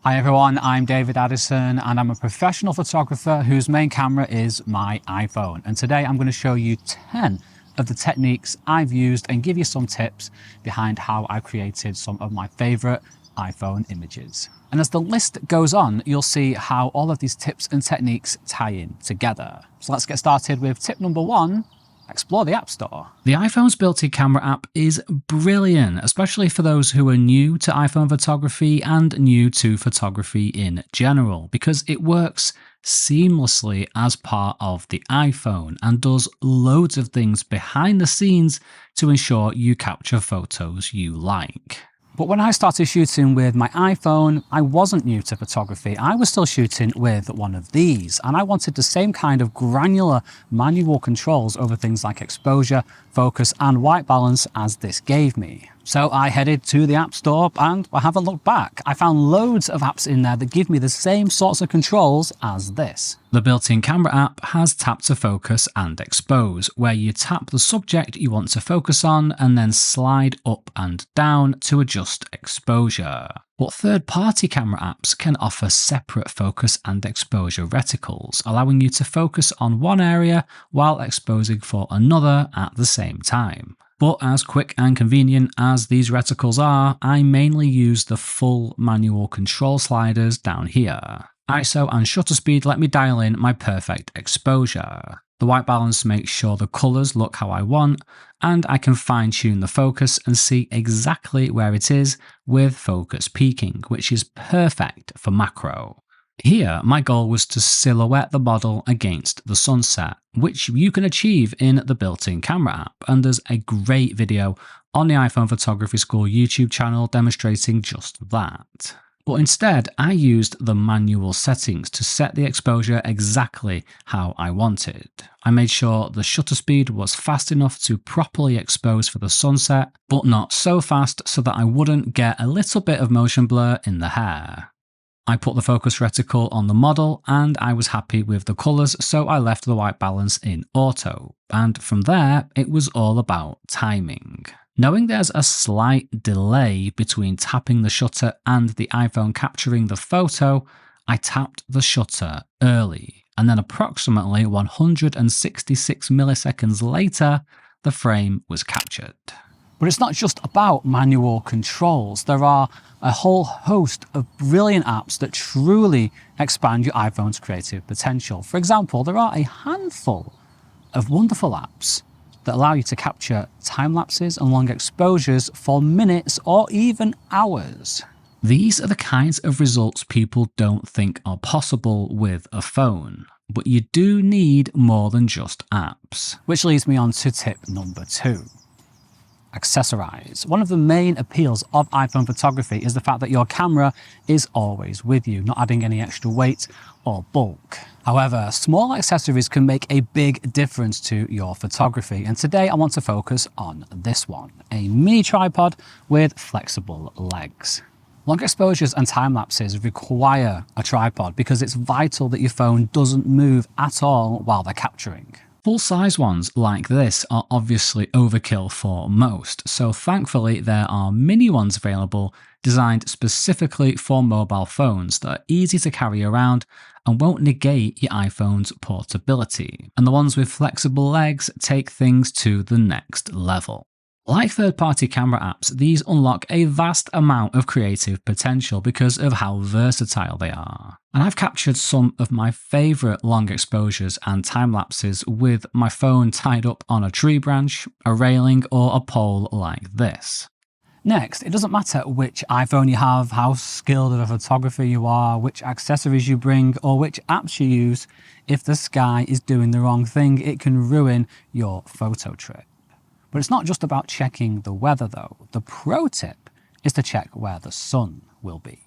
Hi everyone, I'm David Addison and I'm a professional photographer whose main camera is my iPhone. And today I'm going to show you 10 of the techniques I've used and give you some tips behind how I created some of my favorite iPhone images. And as the list goes on, you'll see how all of these tips and techniques tie in together. So let's get started with tip number 1. Explore the App Store. The iPhone's built-in camera app is brilliant, especially for those who are new to iPhone photography and new to photography in general, because it works seamlessly as part of the iPhone and does loads of things behind the scenes to ensure you capture photos you like. But when I started shooting with my iPhone, I wasn't new to photography. I was still shooting with one of these, and I wanted the same kind of granular manual controls over things like exposure, focus, and white balance as this gave me. So I headed to the App Store and I haven't looked back. I found loads of apps in there that give me the same sorts of controls as this. The built-in camera app has tap to focus and expose, where you tap the subject you want to focus on and then slide up and down to adjust exposure. But third-party camera apps can offer separate focus and exposure reticles, allowing you to focus on one area while exposing for another at the same time. But as quick and convenient as these reticles are, I mainly use the full manual control sliders down here. ISO and shutter speed let me dial in my perfect exposure. The white balance makes sure the colours look how I want, and I can fine-tune the focus and see exactly where it is with focus peaking, which is perfect for macro. Here, my goal was to silhouette the model against the sunset, which you can achieve in the built-in camera app, and there's a great video on the iPhone Photography School YouTube channel demonstrating just that. But instead, I used the manual settings to set the exposure exactly how I wanted. I made sure the shutter speed was fast enough to properly expose for the sunset, but not so fast so that I wouldn't get a little bit of motion blur in the hair. I put the focus reticle on the model and I was happy with the colours, so I left the white balance in auto. And from there, it was all about timing. Knowing there's a slight delay between tapping the shutter and the iPhone capturing the photo, I tapped the shutter early, and then approximately 166 milliseconds later, the frame was captured. But it's not just about manual controls. There are a whole host of brilliant apps that truly expand your iPhone's creative potential. For example, there are a handful of wonderful apps that allow you to capture time lapses and long exposures for minutes or even hours. These are the kinds of results people don't think are possible with a phone. But you do need more than just apps. Which leads me on to tip number 2. Accessorize. One of the main appeals of iPhone photography is the fact that your camera is always with you, not adding any extra weight or bulk. However, small accessories can make a big difference to your photography, and today I want to focus on this one, a mini tripod with flexible legs. Long exposures and time lapses require a tripod because it's vital that your phone doesn't move at all while they're capturing. Full-size ones like this are obviously overkill for most, so thankfully there are mini ones available designed specifically for mobile phones that are easy to carry around and won't negate your iPhone's portability. And the ones with flexible legs take things to the next level. Like third-party camera apps, these unlock a vast amount of creative potential because of how versatile they are. And I've captured some of my favourite long exposures and time lapses with my phone tied up on a tree branch, a railing, or a pole like this. Next, it doesn't matter which iPhone you have, how skilled of a photographer you are, which accessories you bring, or which apps you use, if the sky is doing the wrong thing, it can ruin your photo trip. But it's not just about checking the weather though. The pro tip is to check where the sun will be.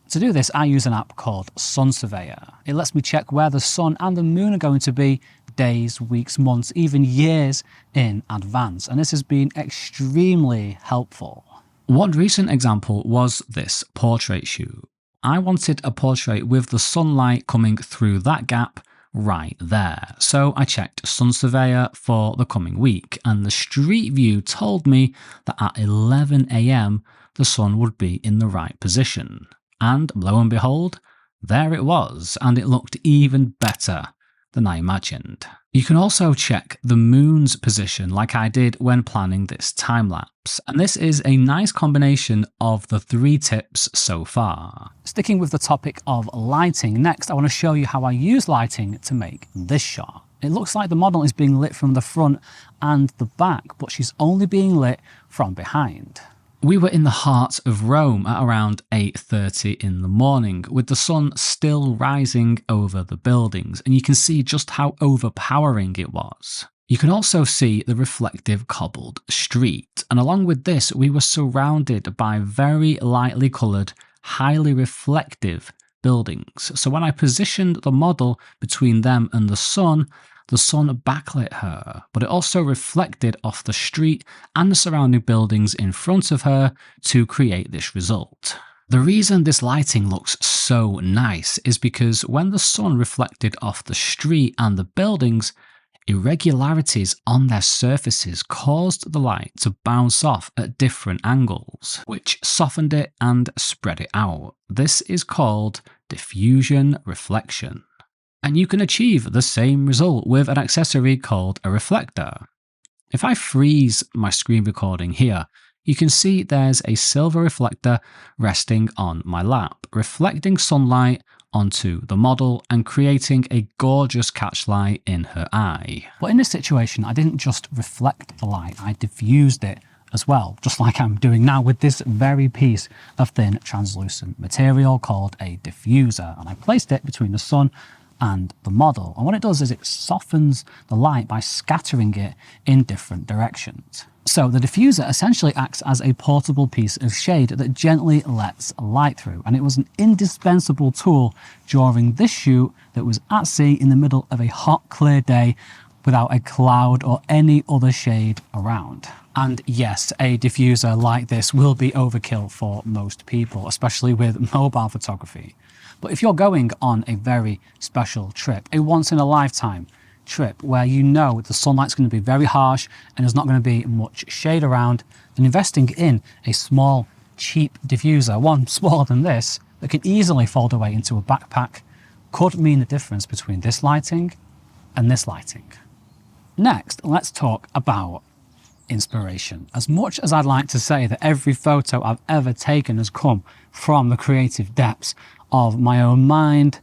To do this, I use an app called Sun Surveyor. It lets me check where the sun and the moon are going to be days, weeks, months, even years in advance. And this has been extremely helpful. One recent example was this portrait shoot. I wanted a portrait with the sunlight coming through that gap right there. So I checked Sun Surveyor for the coming week, and the Street View told me that at 11 AM the sun would be in the right position. And lo and behold, there it was, and it looked even better than I imagined. You can also check the moon's position like I did when planning this time-lapse, and this is a nice combination of the 3 tips so far. Sticking with the topic of lighting, next I want to show you how I use lighting to make this shot. It looks like the model is being lit from the front and the back, but she's only being lit from behind. We were in the heart of Rome at around 8:30 in the morning, with the sun still rising over the buildings, and you can see just how overpowering it was. You can also see the reflective cobbled street, and along with this we were surrounded by very lightly coloured, highly reflective buildings. So when I positioned the model between them and the sun backlit her, but it also reflected off the street and the surrounding buildings in front of her to create this result. The reason this lighting looks so nice is because when the sun reflected off the street and the buildings, irregularities on their surfaces caused the light to bounce off at different angles, which softened it and spread it out. This is called diffusion reflection. And you can achieve the same result with an accessory called a reflector. If I freeze my screen recording here, you can see there's a silver reflector resting on my lap, reflecting sunlight onto the model and creating a gorgeous catchlight in her eye. But in this situation, I didn't just reflect the light, I diffused it as well, just like I'm doing now with this very piece of thin translucent material called a diffuser. And I placed it between the sun and the model. And what it does is it softens the light by scattering it in different directions. So the diffuser essentially acts as a portable piece of shade that gently lets light through. And it was an indispensable tool during this shoot that was at sea in the middle of a hot, clear day without a cloud or any other shade around. And yes, a diffuser like this will be overkill for most people, especially with mobile photography. But if you're going on a very special trip, a once-in-a-lifetime trip where you know the sunlight's going to be very harsh and there's not going to be much shade around, then investing in a small, cheap diffuser, one smaller than this, that can easily fold away into a backpack, could mean the difference between this lighting and this lighting. Next, let's talk about inspiration. As much as I'd like to say that every photo I've ever taken has come from the creative depths of my own mind,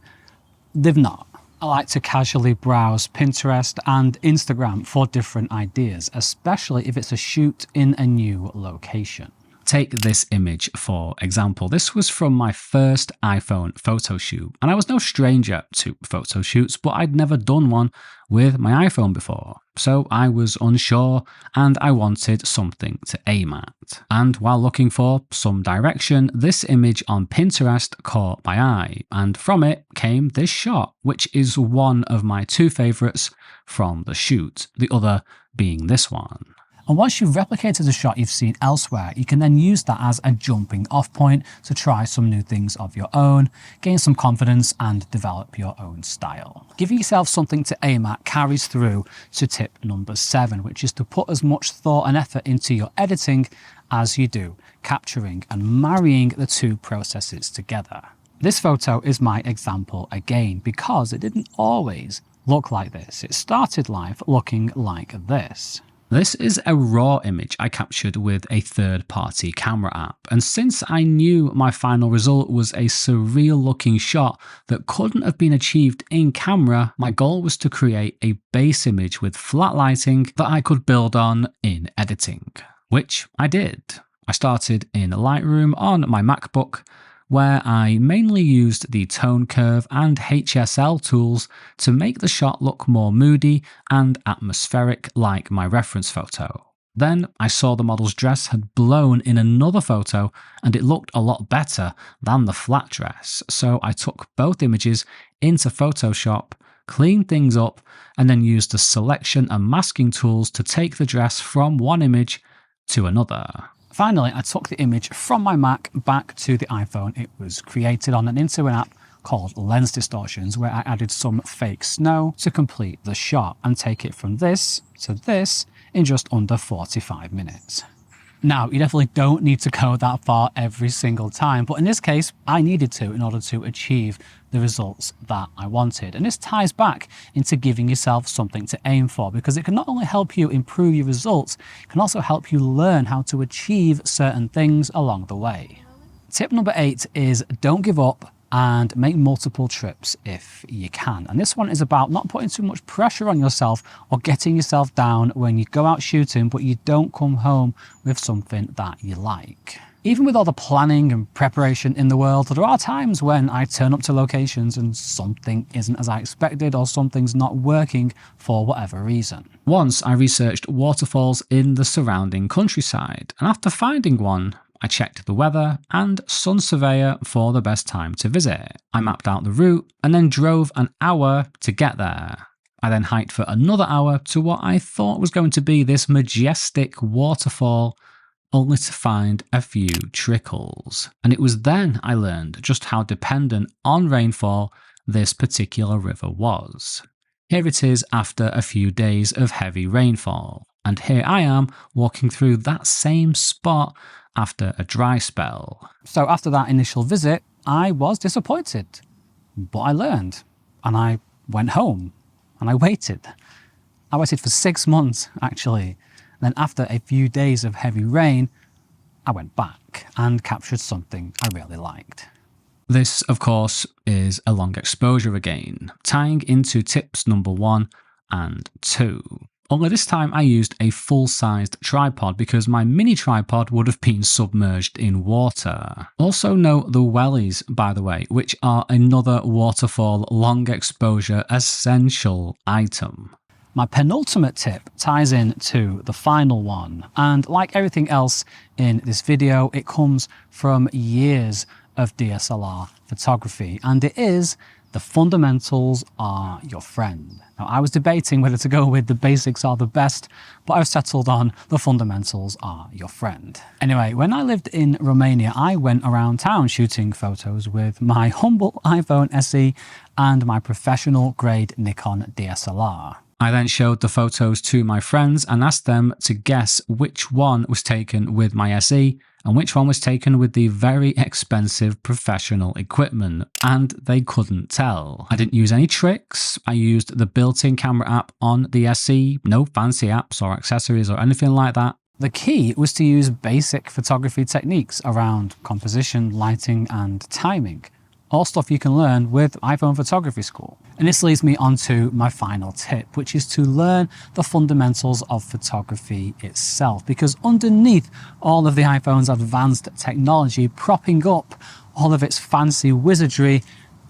they've not. I like to casually browse Pinterest and Instagram for different ideas, especially if it's a shoot in a new location. Take this image for example. This was from my first iPhone photo shoot, and I was no stranger to photo shoots, but I'd never done one with my iPhone before. So I was unsure and I wanted something to aim at. And while looking for some direction, this image on Pinterest caught my eye, and from it came this shot, which is one of my 2 favorites from the shoot, the other being this one. And once you've replicated a shot you've seen elsewhere, you can then use that as a jumping off point to try some new things of your own, gain some confidence and develop your own style. Giving yourself something to aim at carries through to tip number 7, which is to put as much thought and effort into your editing as you do capturing and marrying the 2 processes together. This photo is my example again, because it didn't always look like this. It started life looking like this. This is a raw image I captured with a third-party camera app, and since I knew my final result was a surreal looking shot that couldn't have been achieved in camera, my goal was to create a base image with flat lighting that I could build on in editing, which I did. I started in Lightroom on my MacBook, where I mainly used the tone curve and HSL tools to make the shot look more moody and atmospheric like my reference photo. Then I saw the model's dress had blown in another photo and it looked a lot better than the flat dress, so I took both images into Photoshop, cleaned things up, and then used the selection and masking tools to take the dress from one image to another. Finally, I took the image from my Mac back to the iPhone. It was created on and into an app called Lens Distortions, where I added some fake snow to complete the shot and take it from this to this in just under 45 minutes. Now, you definitely don't need to go that far every single time, but in this case, I needed to in order to achieve the results that I wanted. And this ties back into giving yourself something to aim for, because it can not only help you improve your results, it can also help you learn how to achieve certain things along the way. Tip number 8 is don't give up and make multiple trips if you can. And this one is about not putting too much pressure on yourself or getting yourself down when you go out shooting, but you don't come home with something that you like. Even with all the planning and preparation in the world, there are times when I turn up to locations and something isn't as I expected, or something's not working for whatever reason. Once I researched waterfalls in the surrounding countryside, and after finding one, I checked the weather and Sun Surveyor for the best time to visit. I mapped out the route and then drove an hour to get there. I then hiked for another hour to what I thought was going to be this majestic waterfall, only to find a few trickles. And it was then I learned just how dependent on rainfall this particular river was. Here it is after a few days of heavy rainfall, and here I am walking through that same spot after a dry spell. So after that initial visit, I was disappointed, but I learned, and I went home, and I waited. I waited for 6 months, actually. Then after a few days of heavy rain, I went back and captured something I really liked. This, of course, is a long exposure again, tying into tips number 1 and 2. Only this time I used a full-sized tripod because my mini tripod would have been submerged in water. Also note the wellies, by the way, which are another waterfall long exposure essential item. My penultimate tip ties in to the final one, and like everything else in this video, it comes from years of DSLR photography, and it is the fundamentals are your friend. Now, I was debating whether to go with the basics are the best, but I've settled on the fundamentals are your friend. Anyway, when I lived in Romania, I went around town shooting photos with my humble iPhone SE and my professional grade Nikon DSLR. I then showed the photos to my friends and asked them to guess which one was taken with my SE and which one was taken with the very expensive professional equipment, and they couldn't tell. I didn't use any tricks. I used the built-in camera app on the SE, no fancy apps or accessories or anything like that. The key was to use basic photography techniques around composition, lighting, and timing. All stuff you can learn with iPhone Photography School. And this leads me on to my final tip, which is to learn the fundamentals of photography itself, because underneath all of the iPhone's advanced technology, propping up all of its fancy wizardry,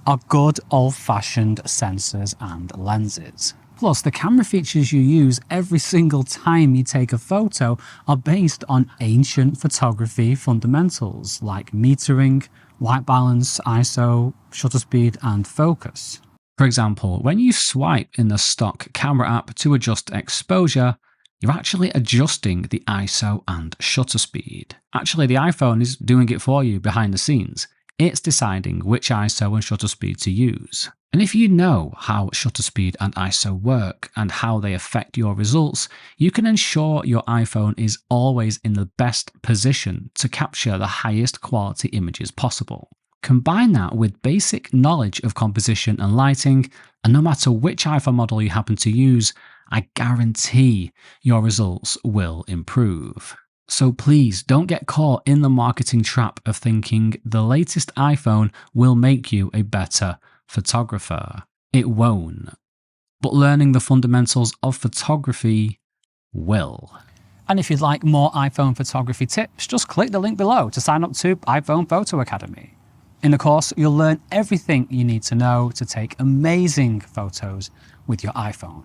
are good old-fashioned sensors and lenses. Plus, the camera features you use every single time you take a photo are based on ancient photography fundamentals like metering, white balance, ISO, shutter speed, and focus. For example, when you swipe in the stock camera app to adjust exposure, you're actually adjusting the ISO and shutter speed. Actually, the iPhone is doing it for you behind the scenes. It's deciding which ISO and shutter speed to use. And if you know how shutter speed and ISO work and how they affect your results, you can ensure your iPhone is always in the best position to capture the highest quality images possible. Combine that with basic knowledge of composition and lighting, and no matter which iPhone model you happen to use, I guarantee your results will improve. So please don't get caught in the marketing trap of thinking the latest iPhone will make you a better photographer. It won't. But learning the fundamentals of photography will. And if you'd like more iPhone photography tips, just click the link below to sign up to iPhone Photo Academy. In the course, you'll learn everything you need to know to take amazing photos with your iPhone.